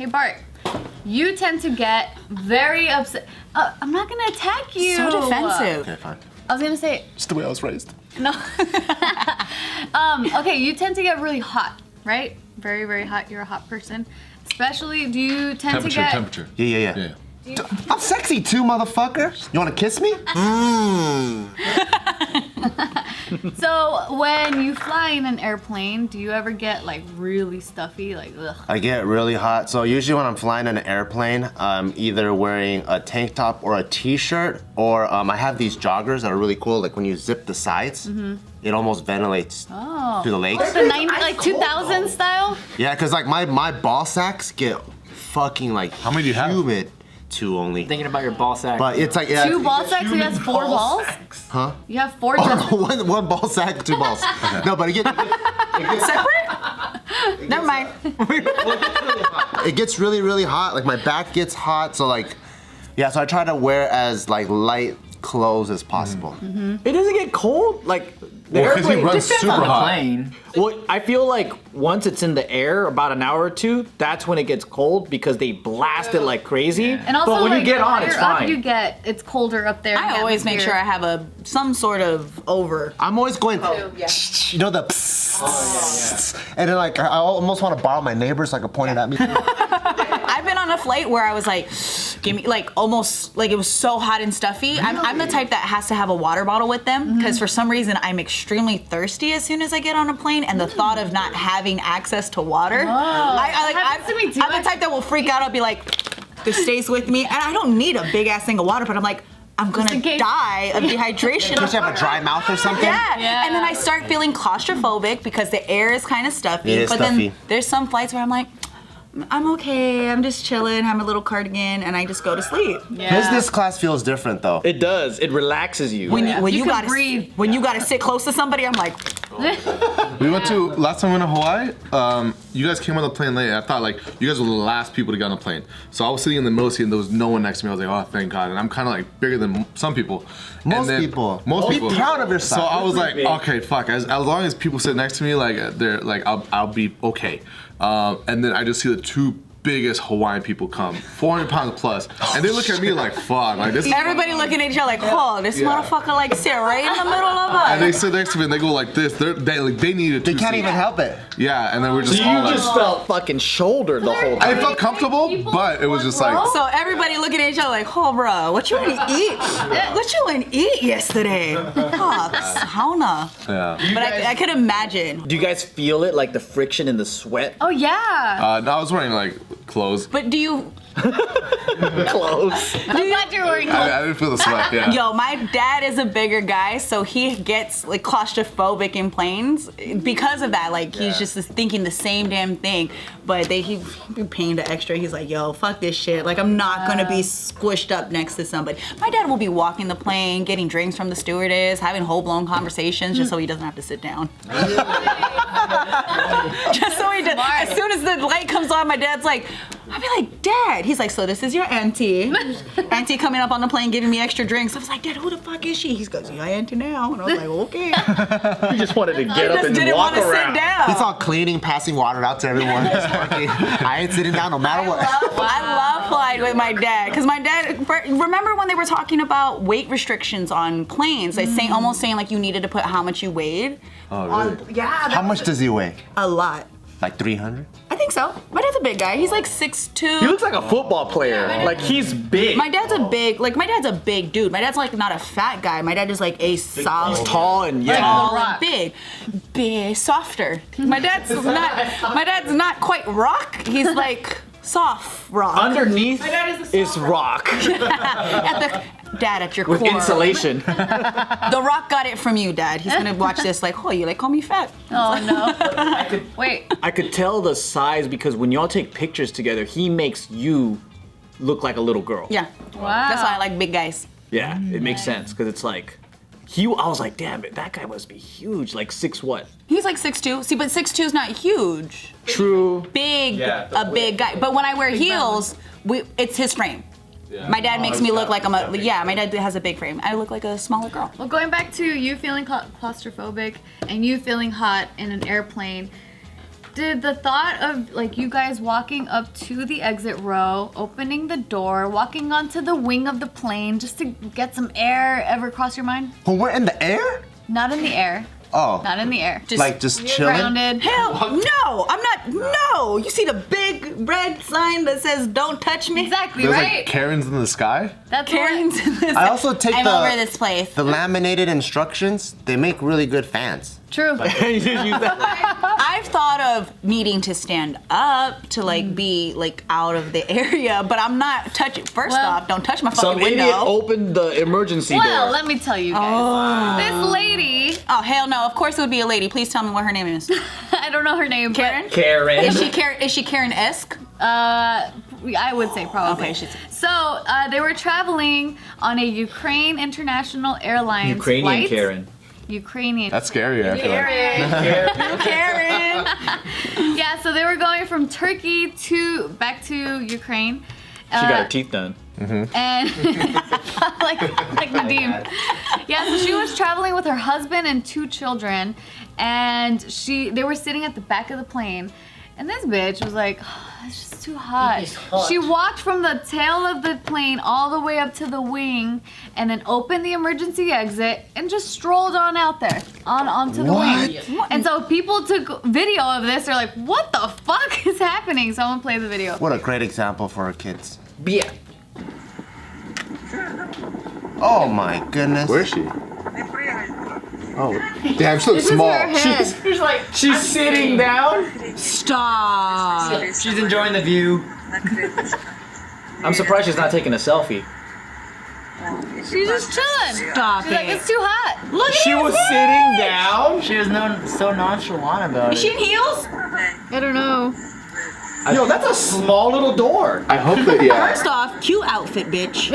Hey Bart, you tend to get very upset. I'm not gonna attack you. So defensive. Okay, fine. I was gonna say. Just the way I was raised. No. Okay, you tend to get really hot, right? Very, very hot. You're a hot person. Especially, do you tend to get... Temperature. Yeah. I'm sexy too, motherfucker. You wanna kiss me? So when you fly in an airplane, do you ever get like really stuffy? Like, ugh. I get really hot. So usually when I'm flying in an airplane, I'm either wearing a tank top or a t-shirt, or I have these joggers that are really cool. Like when you zip the sides, it almost ventilates through the legs. The 90s, like 2000 style? Yeah, cause like my ball sacks get fucking like How many do you have? humid. 2 only. Thinking about your ball sack. But it's like, yeah. 2 ball sacks? You have 4 balls? Huh? You have 4 just... one ball sack, 2 balls. No, but it gets Separate? Never mind. it gets really, really hot. Like my back gets hot, so like, yeah. So I try to wear as like light clothes as possible. It doesn't get cold, like the Well, 'cause he airplane. runs super hot. Plane. Well, I feel like once it's in the air, about an hour or 2, that's when it gets cold because they blast it like crazy. And also, but when like, you get the on, it's higher up fine. you get, it's colder up there. I always make sure I have some sort of over. I'm always going, Yeah. you know the, and then like I almost want to borrow my neighbors so I could point it at me. I've been on a flight where I was like, give me, like almost, like it was so hot and stuffy. I'm the type that has to have a water bottle with them because for some reason I'm extremely thirsty as soon as I get on a plane, and the thought of not having access to water, happens to me too. I'm the type that will freak out. I'll be like, this stays with me, and I don't need a big ass thing of water, but I'm like, I'm gonna die of dehydration. Don't you have a dry mouth or something? Yeah. And then I start feeling claustrophobic because the air is kind of stuffy. It is but stuffy. then there's some flights where I'm like, I'm okay, I'm just chilling, have a little cardigan, and I just go to sleep. Business class feels different though. It does. It relaxes you. When You you can gotta breathe. when you gotta sit close to somebody, I'm like, We went to, last time we went to Hawaii, you guys came on the plane late. I thought like, you guys were the last people to get on the plane. So I was sitting in the middle seat and there was no one next to me. I was like, oh, thank God. And I'm kind of like bigger than some people. Most And then- people. Most Be people. proud of yourself. So I was like, okay, fuck. As long as people sit next to me, like, they're like, I'll be okay. And then I just see the 2 biggest Hawaiian people come, 400 pounds plus, and they look at me like, fuck, like this. everybody looking at each other like, oh, this motherfucker like sit right in the middle of us. And they sit next to me and they go like this. They needed. They can't even help it. Yeah, and then we're just So all you like. just felt fucking shouldered the whole I time. felt comfortable, but it was just like. So everybody looking at each other like, oh, bro, what you gonna eat? What you gonna eat yesterday? Oh, sauna. Yeah. But I could imagine. Do you guys feel it, like the friction and the sweat? Oh yeah. No, I was wearing like clothes. But do you? Close. I'm glad you're wearing clothes. I didn't feel the sweat. Yeah. Yo, my dad is a bigger guy, so he gets like claustrophobic in planes because of that. Like he's just thinking the same damn thing. But he be paying the extra. He's like, yo, fuck this shit. Like I'm not gonna be squished up next to somebody. My dad will be walking the plane, getting drinks from the stewardess, having whole blown conversations just so he doesn't have to sit down. Just so he does. As soon as the light comes on, my dad's like, I'll be like, Dad. He's like, so this is your auntie. Auntie coming up on the plane giving me extra drinks. I was like, Dad, who the fuck is she? He goes, yeah, auntie now. And I was like, okay. You just wanted to get up Just and didn't walk want to around. sit down. He's all cleaning, passing water out to everyone. I ain't sitting down no matter what. I love flying with my dad because my dad. Remember when they were talking about weight restrictions on planes? Like almost saying like you needed to put how much you weighed. Oh really? Yeah. How much does he weigh? A lot. Like 300? I think so. My dad's a big guy. He's like 6'2". He looks like a football player. Like he's big. My dad's a big dude. My dad's like not a fat guy. My dad is like a solid. He's tall and yeah. Tall and big, softer. My dad's not quite rock. He's like soft rock. Underneath is rock Dad, at your with core. insulation. The Rock got it from you, Dad. He's gonna watch this like, oh, you like call me fat? Oh no. Wait. I could tell the size because when y'all take pictures together, he makes you look like a little girl. Yeah. Wow. That's why I like big guys. Yeah, it makes sense because it's like, I was like, damn it, that guy must be huge. Like 6 what? He's like 6'2". See, but 6'2" is not huge. True. Big, big guy. But when I wear heels, it's his frame. Yeah. My dad makes me look like my dad has a big frame. I look like a smaller girl. Well, going back to you feeling claustrophobic and you feeling hot in an airplane, did the thought of like you guys walking up to the exit row, opening the door, walking onto the wing of the plane just to get some air ever cross your mind? When we're in the air? Not in the air. Oh. Not in the air. Just chilling? Grounded. Hell no, I'm not. No, you see the big red sign that says "Don't touch me." Exactly, There's right? like Karens in the sky. That's Karen's what, in this. I also take I'm over this place. the laminated instructions. They make really good fans. true. You just use that. I've thought of needing to stand up to like be like out of the area, but I'm not touching. First Well, off, don't touch my fucking Some window. idiot opened the emergency Well, door. let me tell you guys. This lady, Oh hell no! Of course it would be a lady. Please tell me what her name is. I don't know her name, Karen. Karen. Is she Karen? Is she Karen-esque? I would say probably. Okay, she's- So they were traveling on a Ukraine International Airlines Ukrainian flight. Karen. Ukrainian. That's scary. I feel like. Karen. Yeah, so they were going from Turkey back to Ukraine. She got her teeth done. And like Nadeem. Yeah, so she was traveling with her husband and 2 children, and they were sitting at the back of the plane, and this bitch was like, oh, it's just too hot. She walked from the tail of the plane all the way up to the wing, and then opened the emergency exit and just strolled on out there, onto the wing. And so people took video of this. They're like, what the fuck is happening? Someone play the video. What a great example for our kids. Yeah. Oh my goodness. Where is she? Oh, damn, she looks This is small. her head. She's sitting down. Stop. She's enjoying the view. I'm surprised she's not taking a selfie. She's just chilling. Stop She's like, it. it's too hot. Look at She this was bitch. sitting down. She was so nonchalant about Is she it. in heels? I don't know. Yo, that's a small little door. I hope that, yeah. First off, cute outfit, bitch.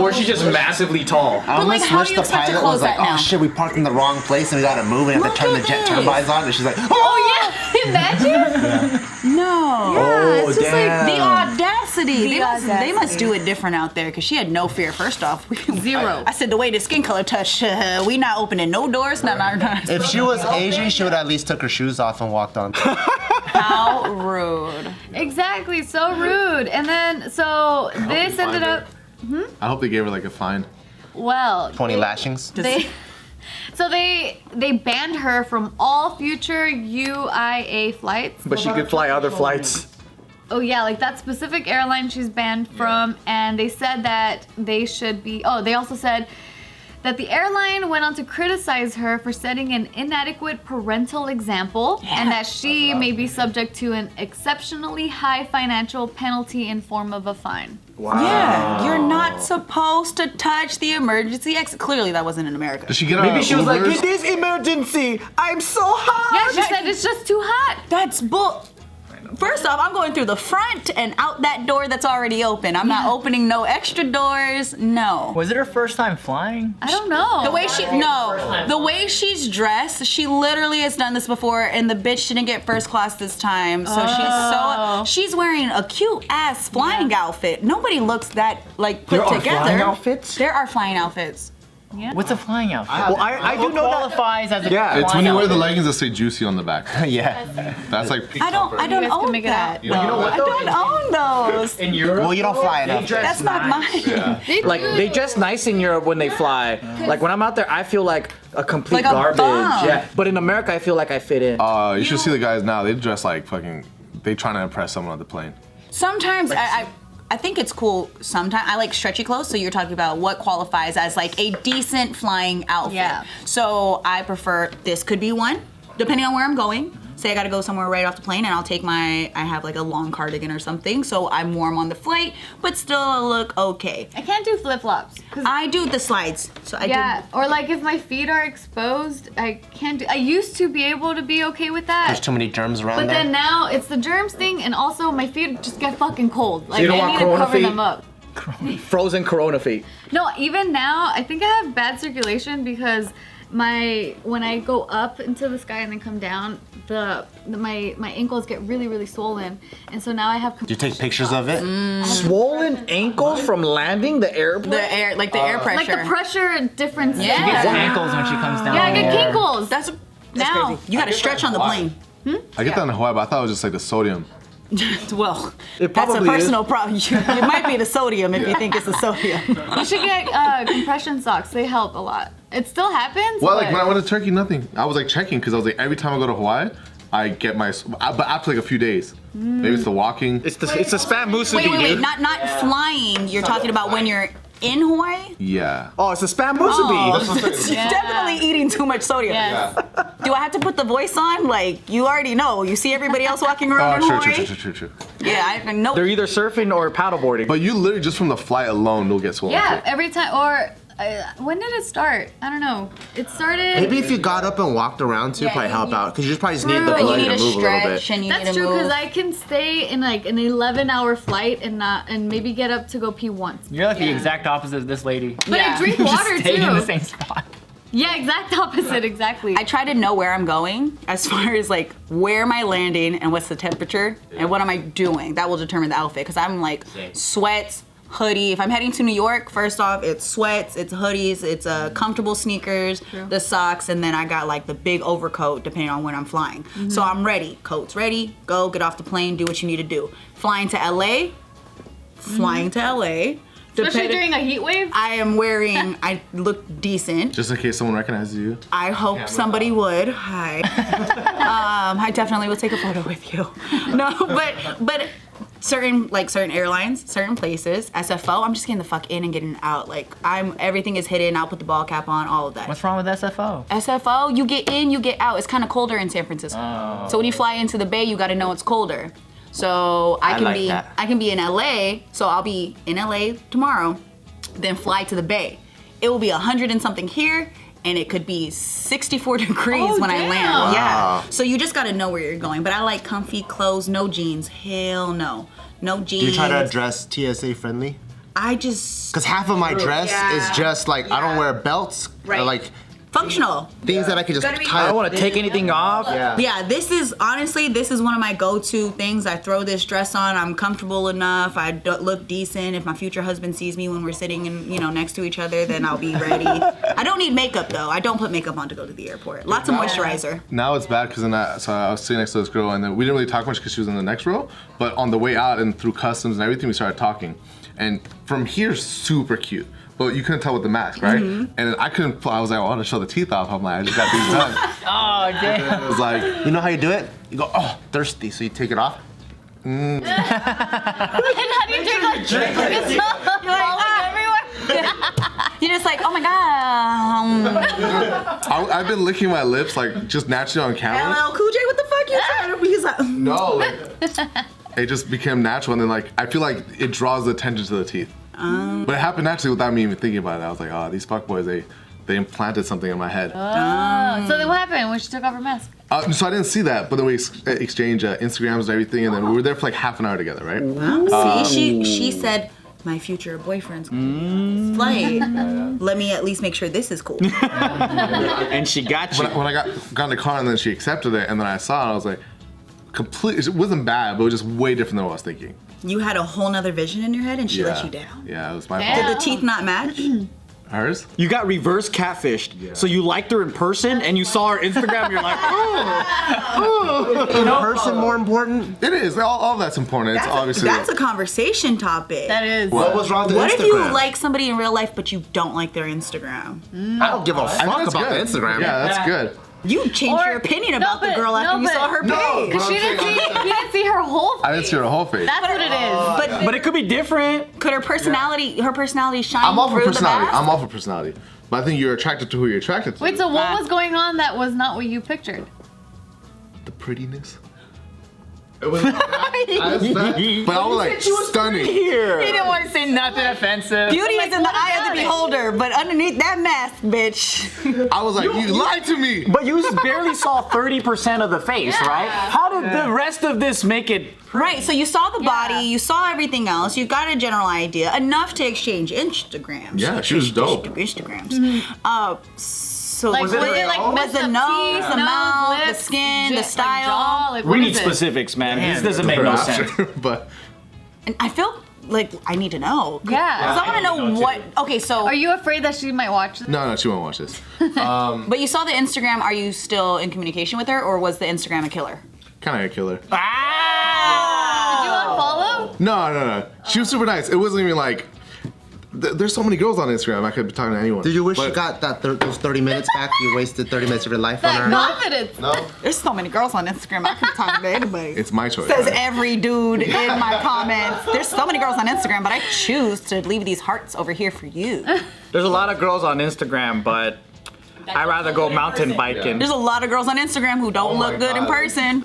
Or she's just massively tall. I like, almost how wish do you the expect to pilot close was like, that now? oh shit, we parked in the wrong place and we gotta move and have Look to turn the at jet this. turbines on. And she's like, Oh yeah, imagine. No. Yeah, it's just like damn. The audacity. They audacity. must do it different out there because she had no fear. First off, Zero. I said the way the skin color touched, we not opening no doors. Not. if she was Asian, she would at least took her shoes off and walked on. How rude. Exactly, so rude. And then so this they ended find up. I hope they gave her like a fine. Well, 20 lashings. they banned her from all future UIA flights. But she could fly other flights. Oh yeah, like that specific airline she's banned from, and they said that they should be. Oh, they also said that the airline went on to criticize her for setting an inadequate parental example, and that she may be subject to an exceptionally high financial penalty in form of a fine. Wow. Yeah, you're not supposed to touch the emergency exit. Clearly, that wasn't in America. Did she get Maybe she was like, Ubers? it is emergency. I'm so hot. Yeah, she said it's just too hot. That's bull. First off, I'm going through the front and out that door that's already open. I'm not opening no extra doors. No. Was it her first time flying? I don't know. The way she's dressed, she literally has done this before, and the bitch didn't get first class this time. So she's wearing a cute ass flying outfit. Nobody looks that like put There are together. flying outfits? There are flying outfits. Yeah. What's a flying outfit? Well, I do What know that. qualifies as a Yeah. flying It's when you wear the outfit? leggings that say juicy on the back. Yeah. That's like peak I don't comfort. guys can own make it that. out. You know what? I don't own those. In Europe, Well, you don't fly enough. That's not mine. like they dress nice in Europe when they fly. Like when I'm out there, I feel like a complete Like a garbage. bum. Yeah. But in America, I feel like I fit in. You should see the guys now. They dress like fucking. They trying to impress someone on the plane. Sometimes I think it's cool. Sometimes I like stretchy clothes. So you're talking about what qualifies as like a decent flying outfit. Yeah. So I prefer this could be one, depending on where I'm going. Say I gotta go somewhere right off the plane, and I'll take I have like a long cardigan or something, so I'm warm on the flight, but still I look okay. I can't do flip flops. I do the slides, so I Yeah, or like if my feet are exposed, I can't do. I used to be able to be okay with There's that. too many germs around But there. then now it's the germs thing, and also my feet just get fucking cold. Like you don't I want need to corona cover feet? them up. Frozen Corona feet. No, even now I think I have bad circulation because when I go up into the sky and then come down, my ankles get really swollen, and so now I have. Do you take pictures of it? Swollen ankles from landing the airplane. The air pressure. Like the pressure difference. Yeah. She gets ankles when she comes down. Yeah, I get there. kinkles. That's now. crazy. You gotta stretch on the plane. I get that in Hawaii, but I thought it was just like the sodium. Well, It that's a probably is. personal problem. It might be the sodium if you think it's the sodium. You should get compression socks. They help a lot. It still happens. Well, but like when I went to Turkey, nothing. I was like checking because I was like, every time I go to Hawaii, I get my, but after like a few days. Maybe it's the walking. It's the spam musubi, Wait, dude. not flying. You're talking about when you're in Hawaii? Yeah. Oh, it's the spam musubi. You're definitely eating too much sodium. Yes. Do I have to put the voice on? Like, you already know. You see everybody else walking around in Hawaii? True. Yeah, I know. They're either surfing or paddleboarding. But you literally just from the flight alone, you'll get swollen. Yeah, every time. Or when did it start? I don't know. It started. Maybe if you got up and walked around too, Yeah, probably you help need- out because you probably just need the True. And you blood need to to move a little stretch bit. and you That's need to true move. because I can stay in like an 11-hour flight and maybe get up to go pee once. You're like the exact opposite of this lady. But Yeah. I drink Just water stay in the too. same spot. Yeah, exact opposite. Exactly. I try to know where I'm going as far as like where am I landing and what's the temperature and what am I doing. That will determine the outfit because I'm like sweats, hoodie. If I'm heading to New York, first off, it's sweats, it's hoodies, it's comfortable sneakers, the socks, and then I got like the big overcoat depending on when I'm flying. So I'm ready. Coat's ready. Go get off the plane. Do what you need to do. Flying to LA. Especially during a heat wave. I look decent. Just in case someone recognizes you. I hope somebody would. Hi. I definitely will take a photo with you. No, but certain airlines, certain places, SFO, I'm just getting the fuck in and getting out. Like everything is hidden. I'll put the ball cap on, all of that. What's wrong with SFO? SFO, you get in, you get out. It's kind of colder in San Francisco. Oh. So when you fly into the Bay, you got to know it's colder. So I can be in LA. So I'll be in LA tomorrow, then fly to the Bay. It will be 100 and something here, and it could be 64 degrees when I land. Yeah. So you just got to know where you're going. But I like comfy clothes, no jeans. Hell no, no jeans. Do you try to dress TSA friendly? I just Because half of my dress is just like I don't wear belts, or Right. like functional. things that I could just Gotta be- tie I don't up. want to take anything off. Yeah, this is one of my go-to things. I throw this dress on. I'm comfortable enough. I look decent. If my future husband sees me when we're sitting in, next to each other, then I'll be ready. I don't need makeup though. I don't put makeup on to go to the airport. Lots of moisturizer. Now it's bad because so I was sitting next to this girl and then we didn't really talk much because she was in the next row. But on the way out and through customs and everything, we started talking. And from here, super cute. But you couldn't tell with the mask, right? And then I couldn't. I was like, I want to show the teeth off. I'm like, I just got these done. Oh, damn. It was like, You know how you do it? You go, oh, thirsty, so you take it off. And how do you drink like it's falling everywhere? You're just like, oh my god. I've been licking my lips like just naturally on camera. LL Cool J, what the fuck you trying to be? He's like, No, like it just became natural, and then like I feel like it draws the attention to the teeth. But it happened naturally without me even thinking about it. I was like, oh, these fuckboys, they implanted something in my head. Oh, so then what happened when she took off her mask? So I didn't see that, but then we exchanged Instagrams and everything, and then we were there for like half an hour together, right? see, she said, my future boyfriend's going flight. Let me at least make sure this is cool. And she got you. When I got in the car and then she accepted it, and then I saw it, I was like, completely. It wasn't bad, but it was just way different than what I was thinking. You had a whole nother vision in your head and she let you down. Yeah, it was my Damn. Did fault. the teeth not match? Hers? You got reverse catfished. So you liked her in person and you saw her Instagram and you're like, oh. In person more important? It is. All that's important. It's obviously. That's a conversation topic. That is. What was wrong with What Instagram? if you like somebody in real life but you don't like their Instagram? I don't give a I think fuck that's about good. the Instagram. Yeah, that's good. You changed your opinion about the girl after you saw her page. Because she didn't see her whole face. I didn't see her whole face. That's what it is. But it could be different. Could her personality shine I'm all for through the personality. mask? I'm all for personality. But I think you're attracted to who you're attracted to. Wait, so what was going on that was not what you pictured? The prettiness. It was but I was like stunning. Here. He didn't want to say nothing offensive. Beauty is in the eye of the beholder, but underneath that mask, bitch. I was like, you lied to me. But you barely saw 30% of the face, right? How did the rest of this make it? Right, so you saw the body, you saw everything else, you got a general idea, enough to exchange Instagrams. Yeah, she was dope. Instagrams. So Like, was it like was messed the up nose, teeth, the mouth, the lips, skin, the like style? jaw? Like, We what need is it? specifics, man. This doesn't make no sense. But And I feel like I need to know. Yeah. Because I want to know what. Okay, so. Are you afraid that she might watch this? no, she won't watch this. But you saw the Instagram. Are you still in communication with her, or was the Instagram a killer? Kind of a killer. Did you unfollow? No. She was super nice. It wasn't even like. There's so many girls on Instagram. I could be talking to anyone. Did you wish But- you got that those 30 minutes back? You wasted 30 minutes of your life on That her? confidence. No? There's so many girls on Instagram. I could talk to anybody. It's my choice. Says right? every dude in my comments. There's so many girls on Instagram, but I choose to leave these hearts over here for you. There's a lot of girls on Instagram, but I'd rather go mountain biking. There's a lot of girls on Instagram who don't Oh my look good in God. person.